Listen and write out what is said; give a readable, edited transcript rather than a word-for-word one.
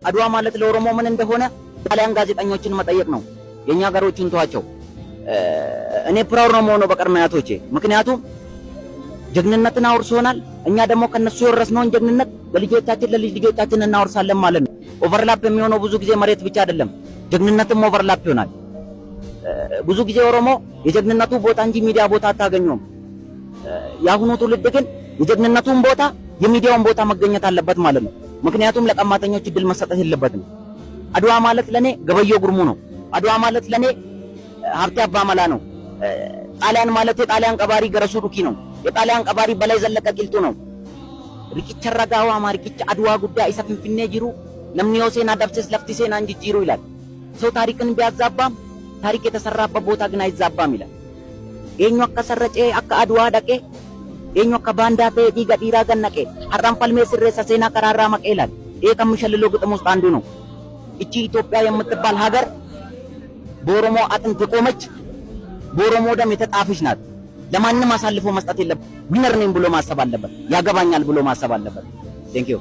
አድዋ ማለት ለኦሮሞ ምን እንደሆነ ጣሊያን ጋዜጠኞችን መጠየቅ ነው። የኛ ሀገሮችን ተዋቸው። እኔ ፕራውድ ነው የምሆነው በቀድሞ አያቶቼ። ምክንያቱም ጀግንነትን አውርሶናል። እኛ ደግሞ ከነሱ የወረስነውን ጀግንነት ለልጆቻችን ለልጅ ልጆቻችን እናወርሳለን ማለት ነው። ኦቨርላፕ የሚሆነው ብዙ ጊዜ መሬት ብቻ አይደለም፣ ጀግንነትም ኦቨርላፕ ይሆናል። ብዙ ጊዜ ኦሮሞ የጀግንነቱ ቦታ እንጂ ሚዲያ ቦታ አታገኙም። የአሁኑ ትውልድ ግን የጀግንነቱን ቦታ የሚዲያውን ቦታ መገኘት አለበት ማለት ነው። ምክንያቱም ለቀማተኞች እድል መሰጠት የለበትም። አድዋ ማለት ለኔ ገበየው ጉርሙ ነው። አድዋ ማለት ለኔ ሀብቴ አባመላ ነው። ጣሊያን ማለት የጣሊያን ቀባሪ ገረሱ ዱኪ ነው። የጣሊያን ቀባሪ በላይ ዘለቀ ቂልጡ ነው። ሪቂቻ ረጋዋ ማርቂቻ አድዋ ጉዳይ ኢሳ ፍንፍኔ ጅሩ ለምኒዮ ሴና ደብሰስ ለፍቲ ሴና እንጂ ጅሩ ይላል። ሰው ታሪክን ቢያዛባም ታሪክ የተሰራበት ቦታ ግን አይዛባም ይላል። ኤኞ አከሰረጨ አከ አድዋ ደቄ ኤኞ ከባንዳቴ ዲጋ ዲራ ገነቄ አራም ፈልሜ ስሬሳ ሴና ከራራ መቄ ይላል። ይሄ ከምሸልሎ ግጥም ውስጥ አንዱ ነው። እቺ ኢትዮጵያ የምትባል ሀገር በኦሮሞ አጥንት የቆመች በኦሮሞ ደም የተጣፈች ናት። ለማንም አሳልፎ መስጠት የለበት። ዊነር ነኝ ብሎ ማሰብ አለበት። ያገባኛል ብሎ ማሰብ አለበት። ቴንክ ዩ